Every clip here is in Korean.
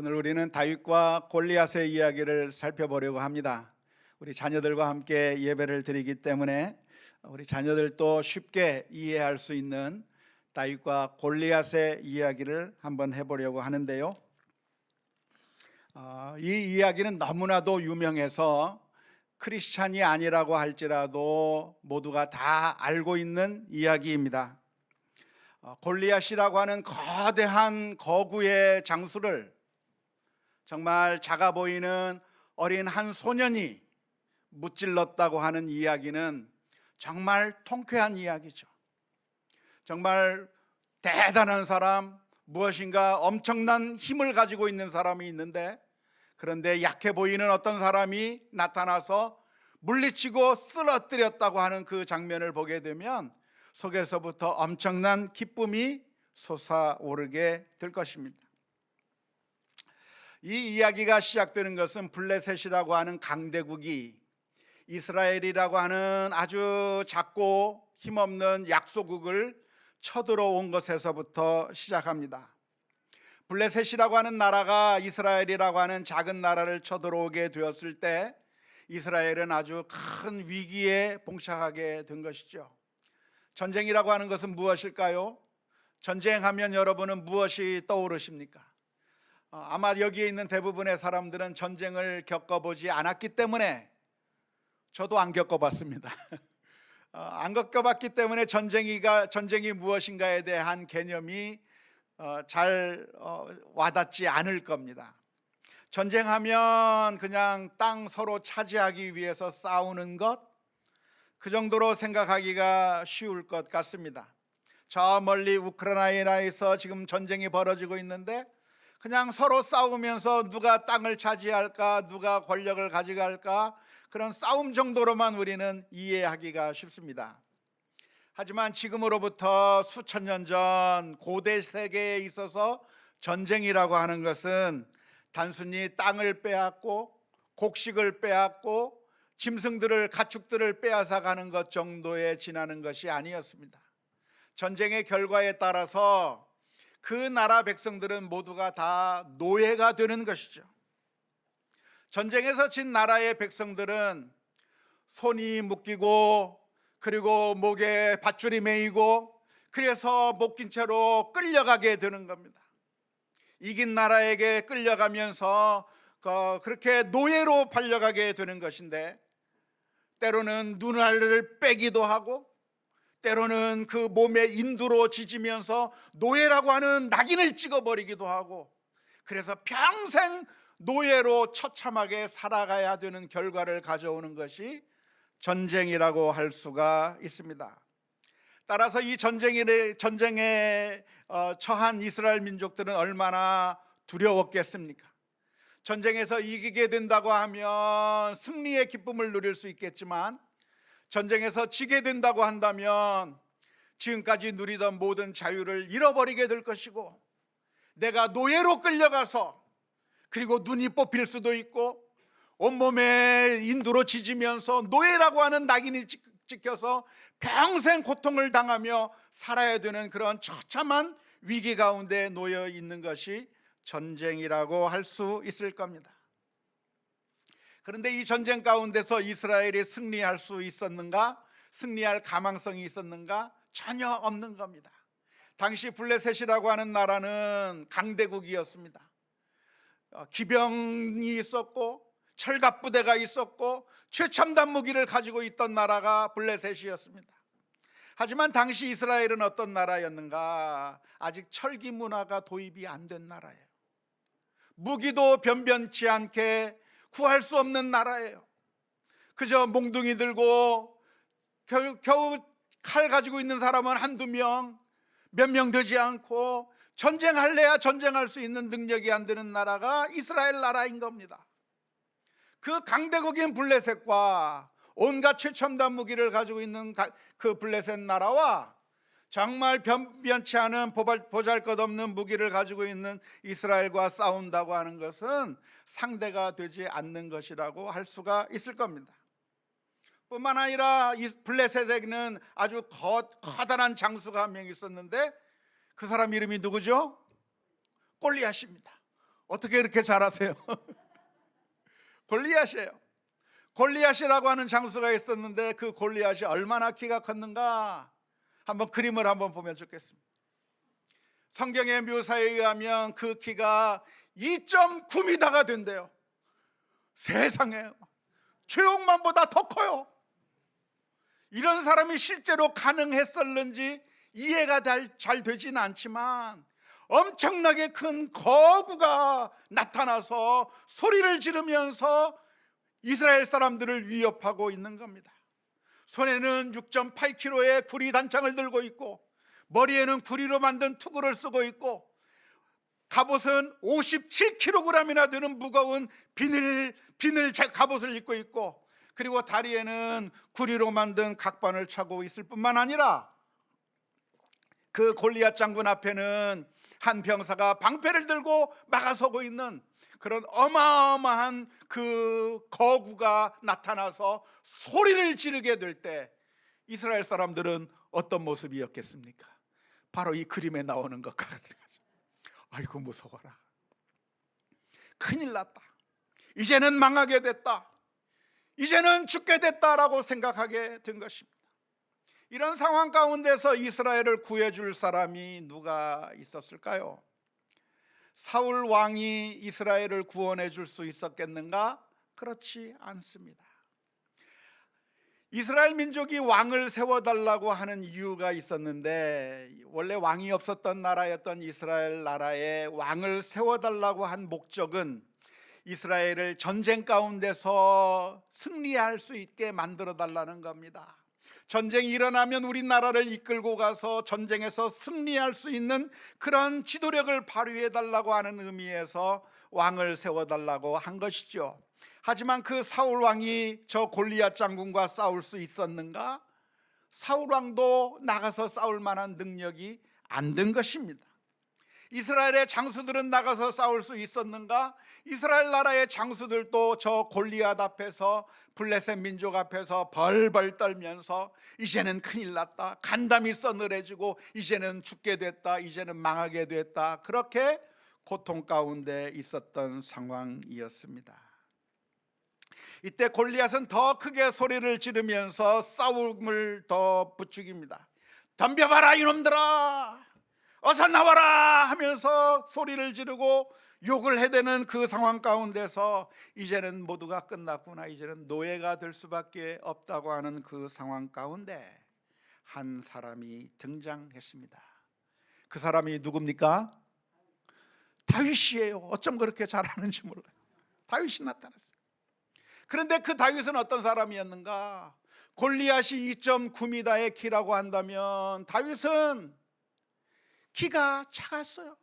오늘 우리는 다윗과 골리앗의 이야기를 살펴보려고 합니다. 우리 자녀들과 함께 예배를 드리기 때문에 우리 자녀들도 쉽게 이해할 수 있는 다윗과 골리앗의 이야기를 한번 해보려고 하는데요. 이 이야기는 너무나도 유명해서 크리스찬이 아니라고 할지라도 모두가 다 알고 있는 이야기입니다. 골리앗이라고 하는 거대한 거구의 장수를 정말 작아 보이는 어린 한 소년이 무찔렀다고 하는 이야기는 정말 통쾌한 이야기죠. 정말 대단한 사람, 무엇인가 엄청난 힘을 가지고 있는 사람이 있는데, 그런데 약해 보이는 어떤 사람이 나타나서 물리치고 쓰러뜨렸다고 하는 그 장면을 보게 되면 속에서부터 엄청난 기쁨이 솟아오르게 될 것입니다. 이 이야기가 시작되는 것은 블레셋이라고 하는 강대국이 이스라엘이라고 하는 아주 작고 힘없는 약소국을 쳐들어온 것에서부터 시작합니다. 블레셋이라고 하는 나라가 이스라엘이라고 하는 작은 나라를 쳐들어오게 되었을 때 이스라엘은 아주 큰 위기에 봉착하게 된 것이죠. 전쟁이라고 하는 것은 무엇일까요? 전쟁하면 여러분은 무엇이 떠오르십니까? 아마 여기에 있는 대부분의 사람들은 전쟁을 겪어보지 않았기 때문에, 저도 안 겪어봤습니다. 안 겪어봤기 때문에 전쟁이 무엇인가에 대한 개념이 잘 와닿지 않을 겁니다. 전쟁하면 그냥 땅 서로 차지하기 위해서 싸우는 것, 그 정도로 생각하기가 쉬울 것 같습니다. 저 멀리 우크라이나에서 지금 전쟁이 벌어지고 있는데 그냥 서로 싸우면서 누가 땅을 차지할까, 누가 권력을 가져갈까, 그런 싸움 정도로만 우리는 이해하기가 쉽습니다. 하지만 지금으로부터 수천 년 전 고대 세계에 있어서 전쟁이라고 하는 것은 단순히 땅을 빼앗고 곡식을 빼앗고 짐승들을, 가축들을 빼앗아 가는 것 정도에 지나는 것이 아니었습니다. 전쟁의 결과에 따라서 그 나라 백성들은 모두가 다 노예가 되는 것이죠. 전쟁에서 진 나라의 백성들은 손이 묶이고, 그리고 목에 밧줄이 매이고, 그래서 묶인 채로 끌려가게 되는 겁니다. 이긴 나라에게 끌려가면서 그렇게 노예로 팔려가게 되는 것인데, 때로는 눈알을 빼기도 하고, 때로는 그 몸에 인두로 지지면서 노예라고 하는 낙인을 찍어버리기도 하고, 그래서 평생 노예로 처참하게 살아가야 되는 결과를 가져오는 것이 전쟁이라고 할 수가 있습니다. 따라서 이 전쟁에 처한 이스라엘 민족들은 얼마나 두려웠겠습니까? 전쟁에서 이기게 된다고 하면 승리의 기쁨을 누릴 수 있겠지만, 전쟁에서 지게 된다고 한다면 지금까지 누리던 모든 자유를 잃어버리게 될 것이고, 내가 노예로 끌려가서, 그리고 눈이 뽑힐 수도 있고 온몸에 인두로 지지면서 노예라고 하는 낙인이 찍혀서 평생 고통을 당하며 살아야 되는 그런 처참한 위기 가운데 놓여 있는 것이 전쟁이라고 할 수 있을 겁니다. 그런데 이 전쟁 가운데서 이스라엘이 승리할 수 있었는가? 승리할 가망성이 있었는가? 전혀 없는 겁니다. 당시 블레셋이라고 하는 나라는 강대국이었습니다. 기병이 있었고 철갑부대가 있었고 최첨단 무기를 가지고 있던 나라가 블레셋이었습니다. 하지만 당시 이스라엘은 어떤 나라였는가? 아직 철기 문화가 도입이 안 된 나라예요. 무기도 변변치 않게 구할 수 없는 나라예요. 그저 몽둥이 들고 겨우 칼 가지고 있는 사람은 한두 명, 몇 명 되지 않고 전쟁할래야 전쟁할 수 있는 능력이 안 되는 나라가 이스라엘 나라인 겁니다. 그 강대국인 블레셋과 온갖 최첨단 무기를 가지고 있는 그 블레셋 나라와 정말 변변치 않은 보잘것없는 무기를 가지고 있는 이스라엘과 싸운다고 하는 것은 상대가 되지 않는 것이라고 할 수가 있을 겁니다. 뿐만 아니라 이 블레셋에게는 아주 커다란 장수가 한 명 있었는데, 그 사람 이름이 누구죠? 골리앗입니다. 어떻게 이렇게 잘하세요? 골리앗이에요. 골리앗이라고 하는 장수가 있었는데 그 골리앗이 얼마나 키가 컸는가 한번 그림을 한번 보면 좋겠습니다. 성경의 묘사에 의하면 그 키가 2.9m가 된대요. 세상에, 최홍만보다 더 커요. 이런 사람이 실제로 가능했었는지 이해가 잘 되지는 않지만 엄청나게 큰 거구가 나타나서 소리를 지르면서 이스라엘 사람들을 위협하고 있는 겁니다. 손에는 6.8kg의 구리 단창을 들고 있고 머리에는 구리로 만든 투구를 쓰고 있고 갑옷은 57kg이나 되는 무거운 비늘 갑옷을 입고 있고 그리고 다리에는 구리로 만든 각반을 차고 있을 뿐만 아니라 그 골리앗 장군 앞에는 한 병사가 방패를 들고 막아서고 있는 그런 어마어마한 그 거구가 나타나서 소리를 지르게 될 때 이스라엘 사람들은 어떤 모습이었겠습니까? 바로 이 그림에 나오는 것 같은 거죠. 아이고 무서워라, 큰일 났다, 이제는 망하게 됐다, 이제는 죽게 됐다라고 생각하게 된 것입니다. 이런 상황 가운데서 이스라엘을 구해줄 사람이 누가 있었을까요? 사울 왕이 이스라엘을 구원해 줄 수 있었겠는가? 그렇지 않습니다. 이스라엘 민족이 왕을 세워달라고 하는 이유가 있었는데 원래 왕이 없었던 나라였던 이스라엘 나라에 왕을 세워달라고 한 목적은 이스라엘을 전쟁 가운데서 승리할 수 있게 만들어 달라는 겁니다. 전쟁이 일어나면 우리나라를 이끌고 가서 전쟁에서 승리할 수 있는 그런 지도력을 발휘해 달라고 하는 의미에서 왕을 세워달라고 한 것이죠. 하지만 그 사울 왕이 저 골리앗 장군과 싸울 수 있었는가? 사울 왕도 나가서 싸울 만한 능력이 안 된 것입니다. 이스라엘의 장수들은 나가서 싸울 수 있었는가? 이스라엘 나라의 장수들도 저 골리앗 앞에서 블레셋 민족 앞에서 벌벌 떨면서 이제는 큰일 났다, 간담이 서늘해지고 이제는 죽게 됐다, 이제는 망하게 됐다, 그렇게 고통 가운데 있었던 상황이었습니다. 이때 골리앗은 더 크게 소리를 지르면서 싸움을 더 부추깁니다. 덤벼봐라 이놈들아, 어서 나와라 하면서 소리를 지르고 욕을 해대는 그 상황 가운데서 이제는 모두가 끝났구나, 이제는 노예가 될 수밖에 없다고 하는 그 상황 가운데 한 사람이 등장했습니다. 그 사람이 누굽니까? 다윗이에요. 어쩜 그렇게 잘하는지 몰라요. 다윗이 나타났어요. 그런데 그 다윗은 어떤 사람이었는가? 골리앗이 2.9m의 키라고 한다면 다윗은 키가 작았어요.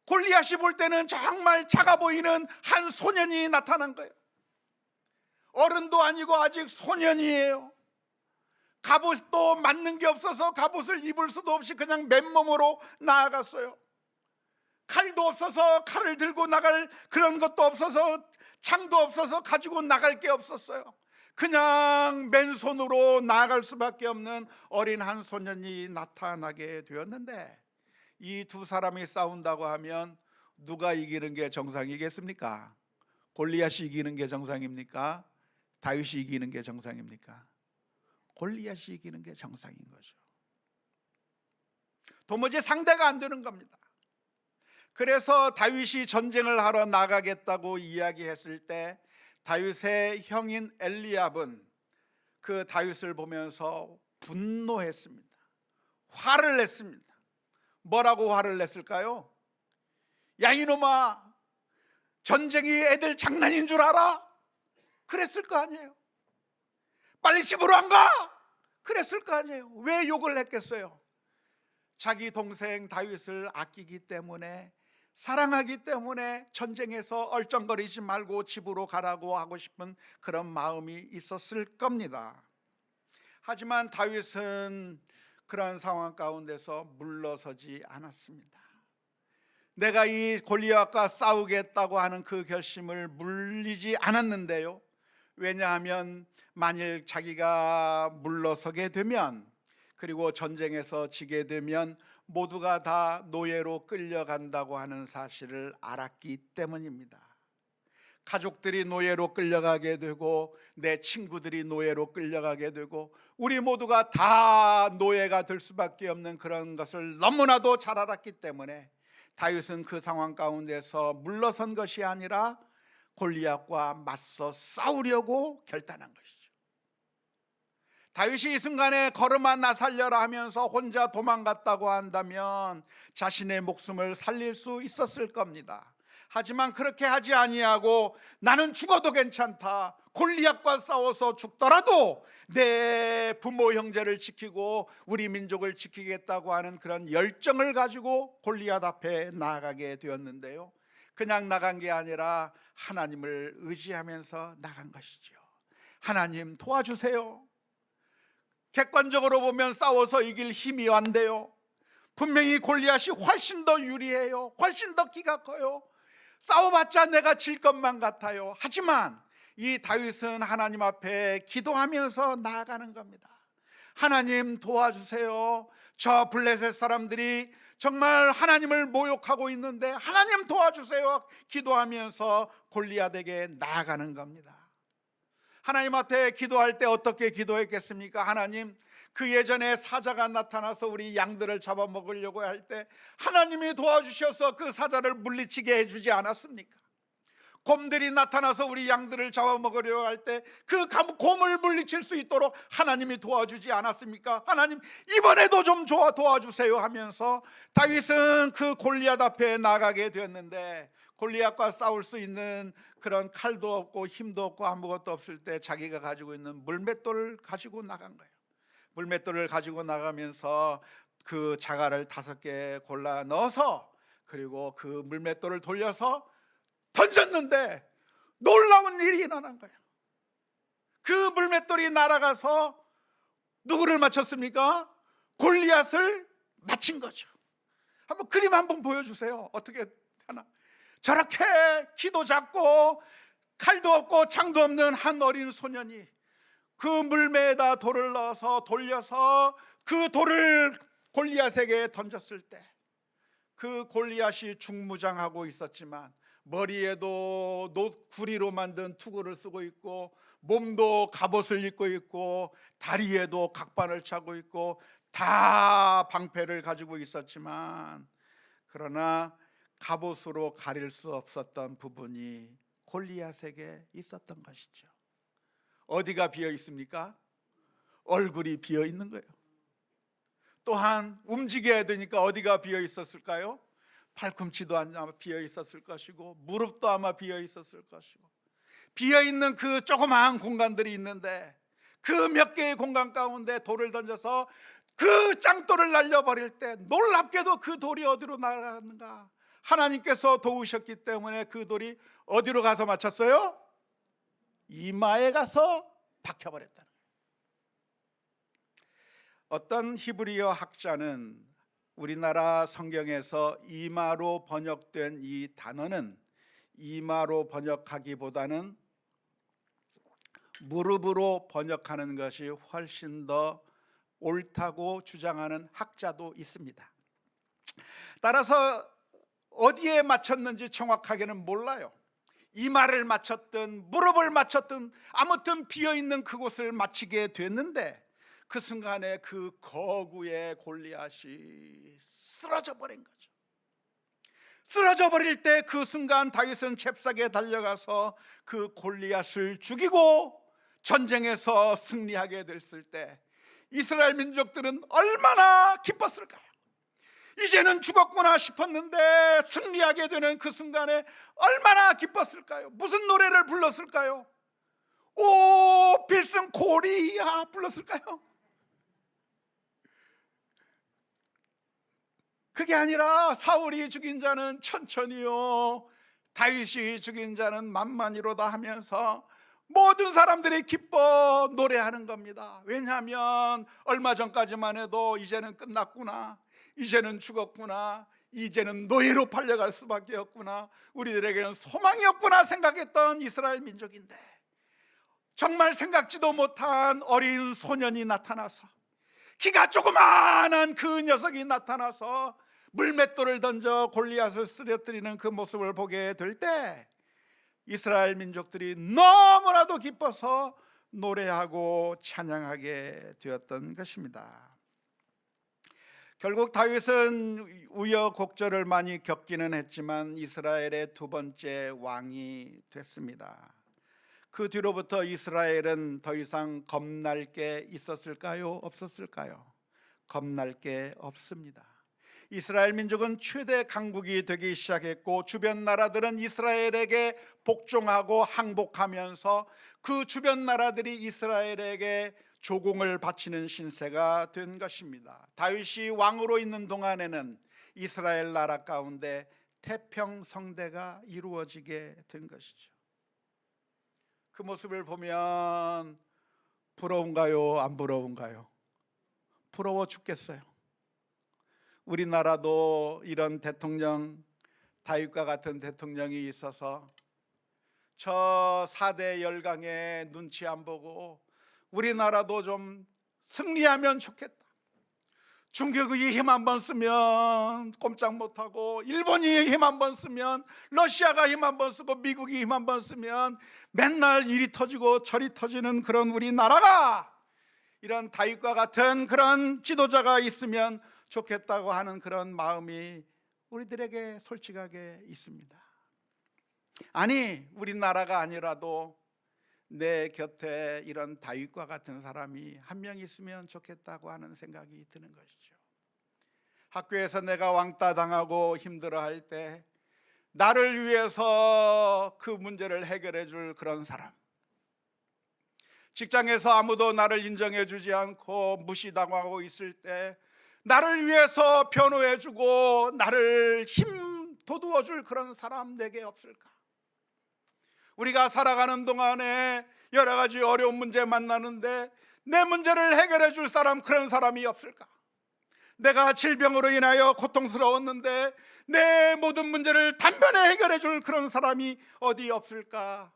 골리앗이 볼 때는 정말 작아 보이는 한 소년이 나타난 거예요. 어른도 아니고 아직 소년이에요. 갑옷도 맞는 게 없어서 갑옷을 입을 수도 없이 그냥 맨몸으로 나아갔어요. 칼도 없어서 칼을 들고 나갈 그런 것도 없어서, 창도 없어서 가지고 나갈 게 없었어요. 그냥 맨손으로 나아갈 수밖에 없는 어린 한 소년이 나타나게 되었는데 이 두 사람이 싸운다고 하면 누가 이기는 게 정상이겠습니까? 골리앗이 이기는 게 정상입니까? 다윗이 이기는 게 정상입니까? 골리앗이 이기는 게 정상인 거죠. 도무지 상대가 안 되는 겁니다. 그래서 다윗이 전쟁을 하러 나가겠다고 이야기했을 때 다윗의 형인 엘리압은 그 다윗을 보면서 분노했습니다. 화를 냈습니다. 뭐라고 화를 냈을까요? 야 이놈아, 전쟁이 애들 장난인 줄 알아? 그랬을 거 아니에요. 빨리 집으로 안 가? 그랬을 거 아니에요. 왜 욕을 했겠어요? 자기 동생 다윗을 아끼기 때문에, 사랑하기 때문에 전쟁에서 얼쩡거리지 말고 집으로 가라고 하고 싶은 그런 마음이 있었을 겁니다. 하지만 다윗은 그런 상황 가운데서 물러서지 않았습니다. 내가 이 골리앗과 싸우겠다고 하는 그 결심을 물리지 않았는데요. 왜냐하면 만일 자기가 물러서게 되면 그리고 전쟁에서 지게 되면 모두가 다 노예로 끌려간다고 하는 사실을 알았기 때문입니다. 가족들이 노예로 끌려가게 되고 내 친구들이 노예로 끌려가게 되고 우리 모두가 다 노예가 될 수밖에 없는 그런 것을 너무나도 잘 알았기 때문에 다윗은 그 상황 가운데서 물러선 것이 아니라 골리앗과 맞서 싸우려고 결단한 것이죠. 다윗이 이 순간에 걸음아 나 살려라 하면서 혼자 도망갔다고 한다면 자신의 목숨을 살릴 수 있었을 겁니다. 하지만 그렇게 하지 아니하고 나는 죽어도 괜찮다, 골리앗과 싸워서 죽더라도 내 부모 형제를 지키고 우리 민족을 지키겠다고 하는 그런 열정을 가지고 골리앗 앞에 나아가게 되었는데요, 그냥 나간 게 아니라 하나님을 의지하면서 나간 것이죠. 하나님 도와주세요. 객관적으로 보면 싸워서 이길 힘이 안 돼요. 분명히 골리앗이 훨씬 더 유리해요. 훨씬 더 키가 커요. 싸워봤자 내가 질 것만 같아요. 하지만 이 다윗은 하나님 앞에 기도하면서 나아가는 겁니다. 하나님 도와주세요. 저 블레셋 사람들이 정말 하나님을 모욕하고 있는데 하나님 도와주세요. 기도하면서 골리앗에게 나아가는 겁니다. 하나님 앞에 기도할 때 어떻게 기도했겠습니까? 하나님, 그 예전에 사자가 나타나서 우리 양들을 잡아먹으려고 할 때 하나님이 도와주셔서 그 사자를 물리치게 해주지 않았습니까? 곰들이 나타나서 우리 양들을 잡아먹으려고 할 때 그 곰을 물리칠 수 있도록 하나님이 도와주지 않았습니까? 하나님, 이번에도 좀 도와주세요 하면서 다윗은 그 골리앗 앞에 나가게 되었는데, 골리앗과 싸울 수 있는 그런 칼도 없고 힘도 없고 아무것도 없을 때 자기가 가지고 있는 물맷돌을 가지고 나간 거예요. 물맷돌을 가지고 나가면서 그 자갈을 5개 골라 넣어서 그리고 그 물맷돌을 돌려서 던졌는데 놀라운 일이 일어난 거예요. 그 물맷돌이 날아가서 누구를 맞췄습니까? 골리앗을 맞힌 거죠. 한번 그림 한번 보여주세요. 어떻게 하나? 저렇게 키도 작고 칼도 없고 창도 없는 한 어린 소년이 그 물매에다 돌을 넣어서 돌려서 그 돌을 골리앗에게 던졌을 때 그 골리앗이 중무장하고 있었지만 머리에도 구리로 만든 투구를 쓰고 있고 몸도 갑옷을 입고 있고 다리에도 각반을 차고 있고 다 방패를 가지고 있었지만, 그러나 갑옷으로 가릴 수 없었던 부분이 골리앗에게 있었던 것이죠. 어디가 비어 있습니까? 얼굴이 비어 있는 거예요. 또한 움직여야 되니까 어디가 비어 있었을까요? 팔꿈치도 아마 비어 있었을 것이고 무릎도 아마 비어 있었을 것이고, 비어 있는 그 조그마한 공간들이 있는데 그 몇 개의 공간 가운데 돌을 던져서 그 짱돌을 날려버릴 때 놀랍게도 그 돌이 어디로 날아갔는가? 하나님께서 도우셨기 때문에 그 돌이 어디로 가서 맞췄어요? 이마에 가서 박혀버렸다는 거예요. 어떤 히브리어 학자는 우리나라 성경에서 이마로 번역된 이 단어는 이마로 번역하기보다는 무릎으로 번역하는 것이 훨씬 더 옳다고 주장하는 학자도 있습니다. 따라서 어디에 맞췄는지 정확하게는 몰라요. 이마를 맞췄든 무릎을 맞췄든 아무튼 비어있는 그곳을 맞히게 됐는데, 그 순간에 그 거구의 골리앗이 쓰러져 버린 거죠. 쓰러져 버릴 때 그 순간 다윗은 잽싸게 달려가서 그 골리앗을 죽이고 전쟁에서 승리하게 됐을 때 이스라엘 민족들은 얼마나 기뻤을까요? 이제는 죽었구나 싶었는데 승리하게 되는 그 순간에 얼마나 기뻤을까요? 무슨 노래를 불렀을까요? 오 필승 고리야 불렀을까요? 그게 아니라 사울이 죽인 자는 천천히요, 다윗이 죽인 자는 만만히로다 하면서 모든 사람들이 기뻐 노래하는 겁니다. 왜냐하면 얼마 전까지만 해도 이제는 끝났구나, 이제는 죽었구나, 이제는 노예로 팔려갈 수밖에 없구나, 우리들에게는 소망이 없구나 생각했던 이스라엘 민족인데, 정말 생각지도 못한 어린 소년이 나타나서 키가 조그마한 그 녀석이 나타나서 물맷돌을 던져 골리앗을 쓰러뜨리는 그 모습을 보게 될 때 이스라엘 민족들이 너무나도 기뻐서 노래하고 찬양하게 되었던 것입니다. 결국 다윗은 우여곡절을 많이 겪기는 했지만 이스라엘의 두 번째 왕이 됐습니다. 그 뒤로부터 이스라엘은 더 이상 겁날 게 있었을까요? 없었을까요? 겁날 게 없습니다. 이스라엘 민족은 최대 강국이 되기 시작했고 주변 나라들은 이스라엘에게 복종하고 항복하면서 그 주변 나라들이 이스라엘에게 조공을 바치는 신세가 된 것입니다. 다윗이 왕으로 있는 동안에는 이스라엘 나라 가운데 태평성대가 이루어지게 된 것이죠. 그 모습을 보면 부러운가요? 안 부러운가요? 부러워 죽겠어요. 우리나라도 이런 대통령, 다윗과 같은 대통령이 있어서 저 4대 열강의 눈치 안 보고 우리나라도 좀 승리하면 좋겠다. 중국이 힘 한번 쓰면 꼼짝 못하고, 일본이 힘 한번 쓰면, 러시아가 힘 한번 쓰고, 미국이 힘 한번 쓰면 맨날 일이 터지고 절이 터지는 그런 우리나라가, 이런 다윗과 같은 그런 지도자가 있으면 좋겠다고 하는 그런 마음이 우리들에게 솔직하게 있습니다. 아니, 우리나라가 아니라도 내 곁에 이런 다윗과 같은 사람이 한 명 있으면 좋겠다고 하는 생각이 드는 것이죠. 학교에서 내가 왕따 당하고 힘들어할 때 나를 위해서 그 문제를 해결해 줄 그런 사람, 직장에서 아무도 나를 인정해 주지 않고 무시당하고 있을 때 나를 위해서 변호해 주고 나를 힘 돋워 줄 그런 사람 내게 없을까? 우리가 살아가는 동안에 여러 가지 어려운 문제 만나는데 내 문제를 해결해 줄 사람, 그런 사람이 없을까? 내가 질병으로 인하여 고통스러웠는데 내 모든 문제를 단번에 해결해 줄 그런 사람이 어디 없을까?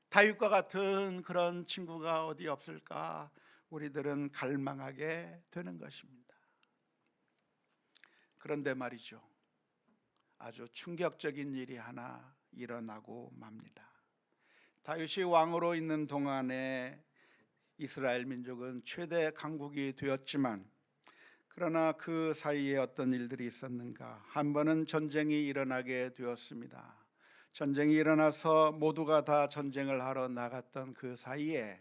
다윗과 같은 그런 친구가 어디 없을까? 우리들은 갈망하게 되는 것입니다. 그런데 말이죠, 아주 충격적인 일이 하나 일어나고 맙니다. 다윗이 왕으로 있는 동안에 이스라엘 민족은 최대 강국이 되었지만, 그러나 그 사이에 어떤 일들이 있었는가? 한 번은 전쟁이 일어나게 되었습니다. 전쟁이 일어나서 모두가 다 전쟁을 하러 나갔던 그 사이에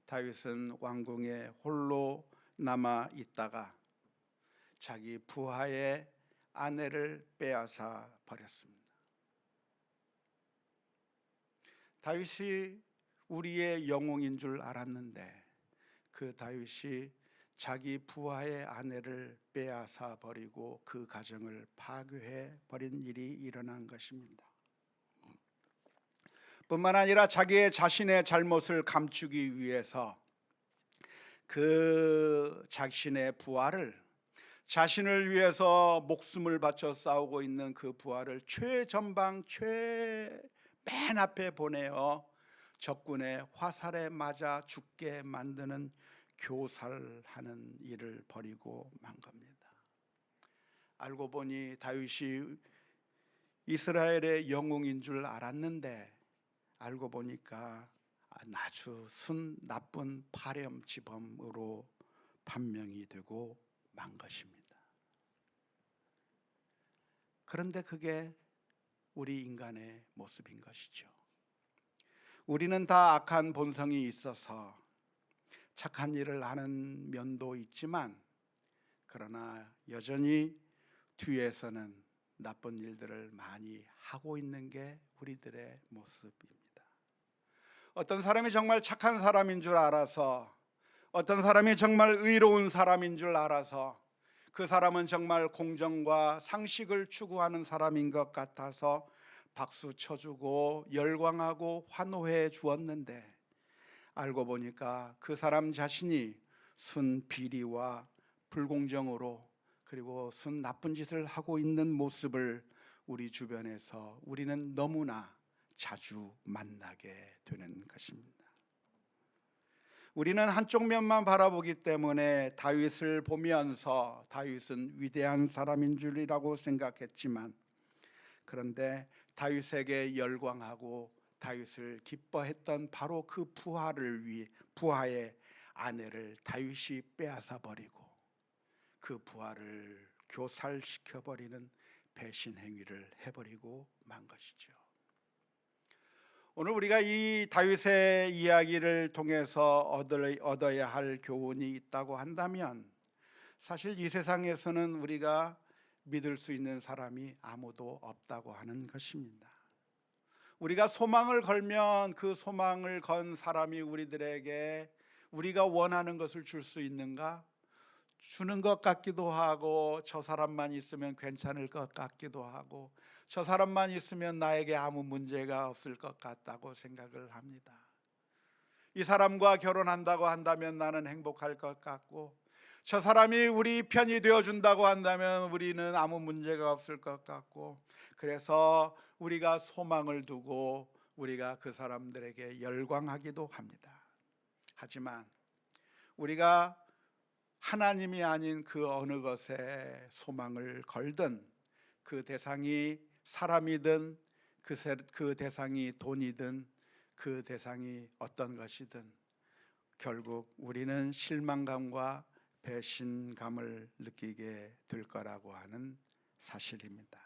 다윗은 왕궁에 홀로 남아 있다가 자기 부하의 아내를 빼앗아 버렸습니다. 다윗이 우리의 영웅인 줄 알았는데 그 다윗이 자기 부하의 아내를 빼앗아 버리고 그 가정을 파괴해 버린 일이 일어난 것입니다. 뿐만 아니라 자기의 자신의 잘못을 감추기 위해서 그 자신의 부하를, 자신을 위해서 목숨을 바쳐 싸우고 있는 그 부하를 최전방 맨 앞에 보내어 적군의 화살에 맞아 죽게 만드는 교살하는 일을 벌이고 만 겁니다. 알고 보니 다윗이 이스라엘의 영웅인 줄 알았는데 알고 보니까 아주 나쁜 파렴치범으로 판명이 되고 만 것입니다. 그런데 그게 우리 인간의 모습인 것이죠. 우리는 다 악한 본성이 있어서 착한 일을 하는 면도 있지만, 그러나 여전히 뒤에서는 나쁜 일들을 많이 하고 있는 게 우리들의 모습입니다. 어떤 사람이 정말 착한 사람인 줄 알아서, 어떤 사람이 정말 의로운 사람인 줄 알아서, 그 사람은 정말 공정과 상식을 추구하는 사람인 것 같아서 박수 쳐주고 열광하고 환호해 주었는데, 알고 보니까 그 사람 자신이 순비리와 불공정으로, 그리고 나쁜 짓을 하고 있는 모습을 우리 주변에서 우리는 너무나 자주 만나게 되는 것입니다. 우리는 한쪽 면만 바라보기 때문에 다윗을 보면서 다윗은 위대한 사람인 줄이라고 생각했지만, 그런데 다윗에게 열광하고 다윗을 기뻐했던 바로 그 부하의 아내를 다윗이 빼앗아 버리고 그 부하를 교살시켜 버리는 배신 행위를 해버리고 만 것이죠. 오늘 우리가 이 다윗의 이야기를 통해서 얻어야 할 교훈이 있다고 한다면, 사실 이 세상에서는 우리가 믿을 수 있는 사람이 아무도 없다고 하는 것입니다. 우리가 소망을 걸면 그 소망을 건 사람이 우리들에게 우리가 원하는 것을 줄 수 있는가? 주는 것 같기도 하고, 저 사람만 있으면 괜찮을 것 같기도 하고, 저 사람만 있으면 나에게 아무 문제가 없을 것 같다고 생각을 합니다. 이 사람과 결혼한다고 한다면 나는 행복할 것 같고, 저 사람이 우리 편이 되어준다고 한다면 우리는 아무 문제가 없을 것 같고, 그래서 우리가 소망을 두고 우리가 그 사람들에게 열광하기도 합니다. 하지만 우리가 하나님이 아닌 그 어느 것에 소망을 걸든, 그 대상이 사람이든 그 대상이 돈이든 그 대상이 어떤 것이든 결국 우리는 실망감과 배신감을 느끼게 될 거라고 하는 사실입니다.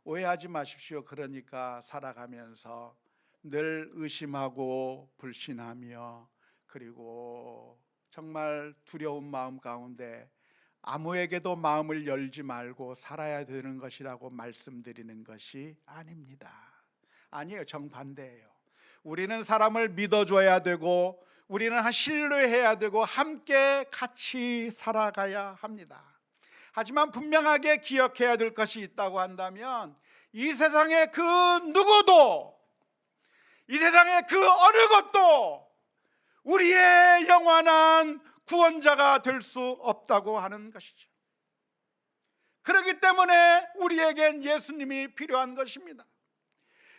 오해하지 마십시오. 그러니까 살아가면서 늘 의심하고 불신하며, 그리고 정말 두려운 마음 가운데 아무에게도 마음을 열지 말고 살아야 되는 것이라고 말씀드리는 것이 아닙니다. 아니에요. 정반대예요. 우리는 사람을 믿어줘야 되고, 우리는 신뢰해야 되고, 함께 같이 살아가야 합니다. 하지만 분명하게 기억해야 될 것이 있다고 한다면, 이 세상의 그 누구도, 이 세상의 그 어느 것도 우리의 영원한 구원자가 될 수 없다고 하는 것이죠. 그렇기 때문에 우리에겐 예수님이 필요한 것입니다.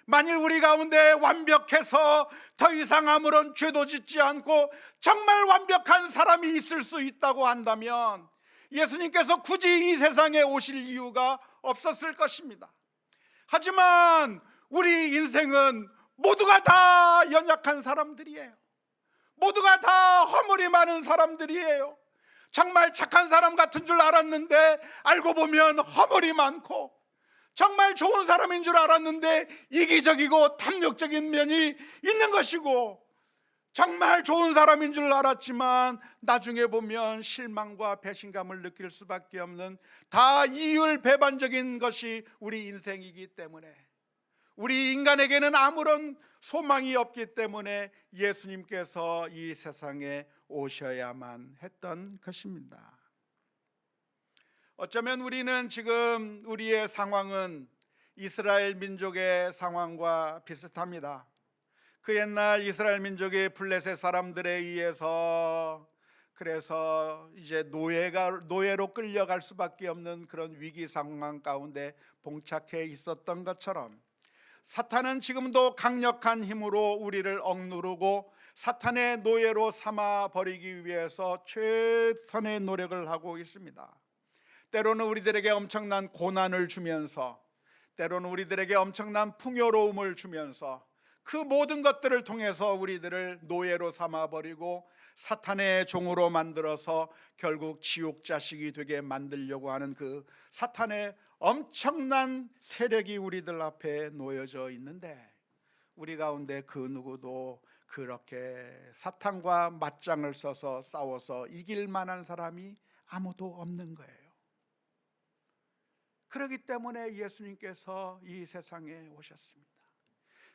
만일 우리 가운데 완벽해서 더 이상 아무런 죄도 짓지 않고 정말 완벽한 사람이 있을 수 있다고 한다면 예수님께서 굳이 이 세상에 오실 이유가 없었을 것입니다. 하지만 우리 인생은 모두가 다 연약한 사람들이에요. 모두가 다 허물이 많은 사람들이에요. 정말 착한 사람 같은 줄 알았는데 알고 보면 허물이 많고, 정말 좋은 사람인 줄 알았는데 이기적이고 탐욕적인 면이 있는 것이고, 정말 좋은 사람인 줄 알았지만 나중에 보면 실망과 배신감을 느낄 수밖에 없는 다 이율배반적인 것이 우리 인생이기 때문에, 우리 인간에게는 아무런 소망이 없기 때문에 예수님께서 이 세상에 오셔야만 했던 것입니다. 어쩌면 우리는 지금 우리의 상황은 이스라엘 민족의 상황과 비슷합니다. 그 옛날 이스라엘 민족의 블레셋 사람들에 의해서, 그래서 이제 노예로 끌려갈 수밖에 없는 그런 위기 상황 가운데 봉착해 있었던 것처럼, 사탄은 지금도 강력한 힘으로 우리를 억누르고 사탄의 노예로 삼아 버리기 위해서 최선의 노력을 하고 있습니다. 때로는 우리들에게 엄청난 고난을 주면서, 때로는 우리들에게 엄청난 풍요로움을 주면서, 그 모든 것들을 통해서 우리들을 노예로 삼아버리고 사탄의 종으로 만들어서 결국 지옥 자식이 되게 만들려고 하는 그 사탄의 엄청난 세력이 우리들 앞에 놓여져 있는데, 우리 가운데 그 누구도 그렇게 사탄과 맞짱을 써서 싸워서 이길 만한 사람이 아무도 없는 거예요. 그렇기 때문에 예수님께서 이 세상에 오셨습니다.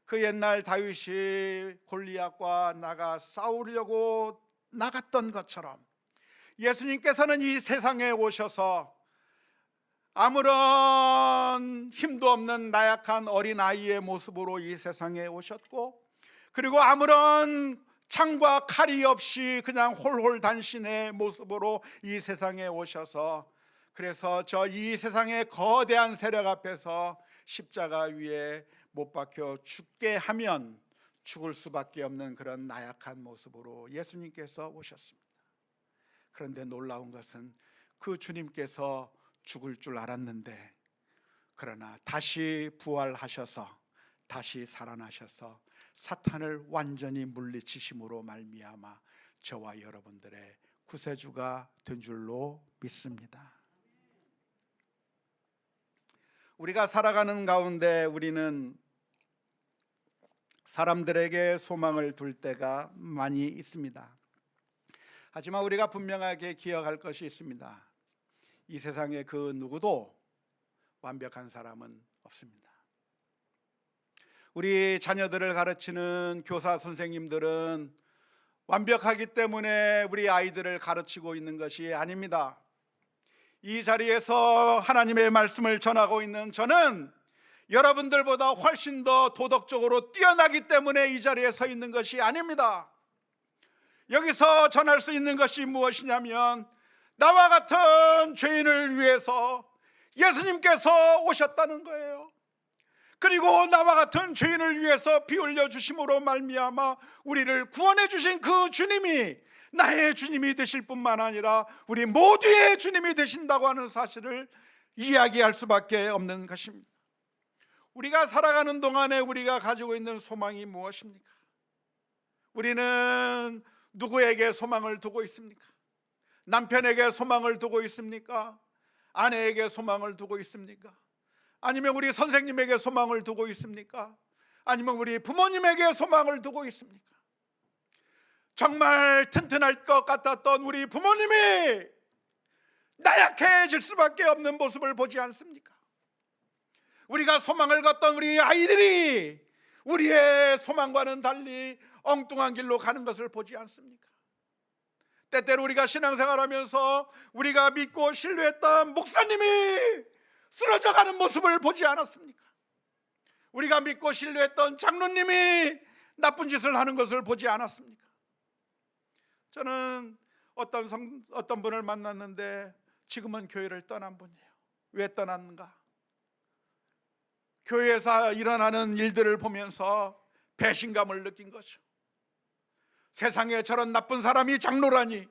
그 옛날 다윗이 골리앗과 싸우려고 나갔던 것처럼 예수님께서는 이 세상에 오셔서 아무런 힘도 없는 나약한 어린아이의 모습으로 이 세상에 오셨고, 그리고 아무런 창과 칼이 없이 그냥 홀홀단신의 모습으로 이 세상에 오셔서, 그래서 이 세상의 거대한 세력 앞에서 십자가 위에 못 박혀 죽게 하면 죽을 수밖에 없는 그런 나약한 모습으로 예수님께서 오셨습니다. 그런데 놀라운 것은 그 주님께서 죽을 줄 알았는데, 그러나 다시 부활하셔서 다시 살아나셔서 사탄을 완전히 물리치심으로 말미암아 저와 여러분들의 구세주가 된 줄로 믿습니다. 우리가 살아가는 가운데 우리는 사람들에게 소망을 둘 때가 많이 있습니다. 하지만 우리가 분명하게 기억할 것이 있습니다. 이 세상에 그 누구도 완벽한 사람은 없습니다. 우리 자녀들을 가르치는 교사 선생님들은 완벽하기 때문에 우리 아이들을 가르치고 있는 것이 아닙니다. 이 자리에서 하나님의 말씀을 전하고 있는 저는 여러분들보다 훨씬 더 도덕적으로 뛰어나기 때문에 이 자리에 서 있는 것이 아닙니다. 여기서 전할 수 있는 것이 무엇이냐면, 나와 같은 죄인을 위해서 예수님께서 오셨다는 거예요. 그리고 나와 같은 죄인을 위해서 피 흘려 주심으로 말미암아 우리를 구원해 주신 그 주님이 나의 주님이 되실 뿐만 아니라 우리 모두의 주님이 되신다고 하는 사실을 이야기할 수밖에 없는 것입니다. 우리가 살아가는 동안에 우리가 가지고 있는 소망이 무엇입니까? 우리는 누구에게 소망을 두고 있습니까? 남편에게 소망을 두고 있습니까? 아내에게 소망을 두고 있습니까? 아니면 우리 선생님에게 소망을 두고 있습니까? 아니면 우리 부모님에게 소망을 두고 있습니까? 정말 튼튼할 것 같았던 우리 부모님이 나약해질 수밖에 없는 모습을 보지 않습니까? 우리가 소망을 갖던 우리 아이들이 우리의 소망과는 달리 엉뚱한 길로 가는 것을 보지 않습니까? 때때로 우리가 신앙생활하면서 우리가 믿고 신뢰했던 목사님이 쓰러져가는 모습을 보지 않았습니까? 우리가 믿고 신뢰했던 장로님이 나쁜 짓을 하는 것을 보지 않았습니까? 저는 어떤 분을 만났는데 지금은 교회를 떠난 분이에요. 왜 떠났는가? 교회에서 일어나는 일들을 보면서 배신감을 느낀 거죠. 세상에 저런 나쁜 사람이 장로라니,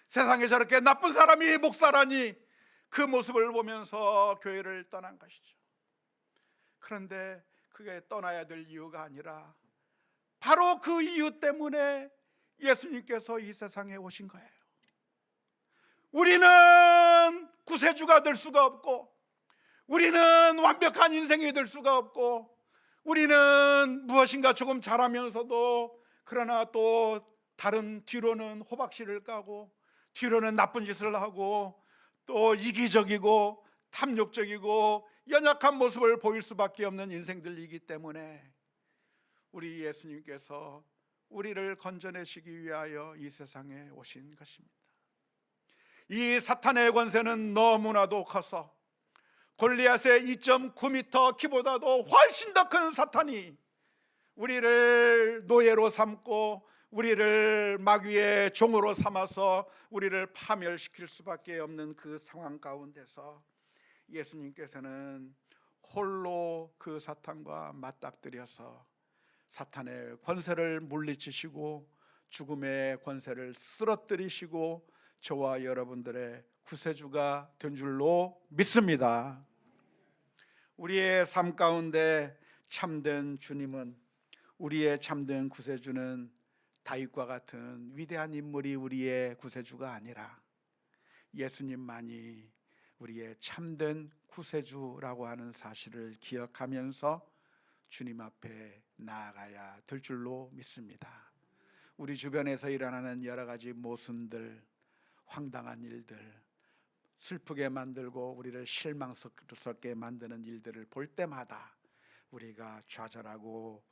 세상에 저렇게 나쁜 사람이 목사라니, 그 모습을 보면서 교회를 떠난 것이죠. 그런데 그게 떠나야 될 이유가 아니라 바로 그 이유 때문에 예수님께서 이 세상에 오신 거예요. 우리는 구세주가 될 수가 없고, 우리는 완벽한 인생이 될 수가 없고, 우리는 무엇인가 조금 잘하면서도 그러나 또 다른 뒤로는 호박씨를 까고, 뒤로는 나쁜 짓을 하고, 또 이기적이고 탐욕적이고 연약한 모습을 보일 수밖에 없는 인생들이기 때문에 우리 예수님께서 우리를 건져내시기 위하여 이 세상에 오신 것입니다. 이 사탄의 권세는 너무나도 커서 골리앗의 2.9m 키보다도 훨씬 더 큰 사탄이 우리를 노예로 삼고 우리를 마귀의 종으로 삼아서 우리를 파멸시킬 수밖에 없는 그 상황 가운데서 예수님께서는 홀로 그 사탄과 맞닥뜨려서 사탄의 권세를 물리치시고 죽음의 권세를 쓰러뜨리시고 저와 여러분들의 구세주가 된 줄로 믿습니다. 우리의 삶 가운데 참된 주님은, 우리의 참된 구세주는 다윗과 같은 위대한 인물이 우리의 구세주가 아니라 예수님만이 우리의 참된 구세주라고 하는 사실을 기억하면서 주님 앞에 나아가야 될 줄로 믿습니다. 우리 주변에서 일어나는 여러 가지 모순들, 황당한 일들, 슬프게 만들고 우리를 실망스럽게 만드는 일들을 볼 때마다 우리가 좌절하고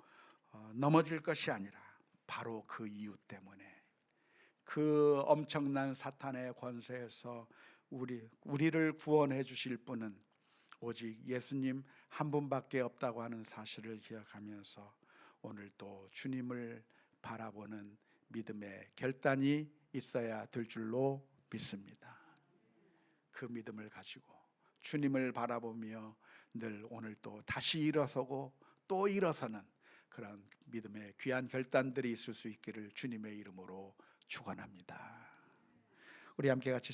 넘어질 것이 아니라 바로 그 이유 때문에, 그 엄청난 사탄의 권세에서 우리를 구원해 주실 분은 오직 예수님 한 분밖에 없다고 하는 사실을 기억하면서 오늘 또 주님을 바라보는 믿음의 결단이 있어야 될 줄로 믿습니다. 그 믿음을 가지고 주님을 바라보며 늘 오늘 또 다시 일어서고 또 일어서는 그런 믿음의 귀한 결단들이 있을 수 있기를 주님의 이름으로 축원합니다. 우리 함께 같이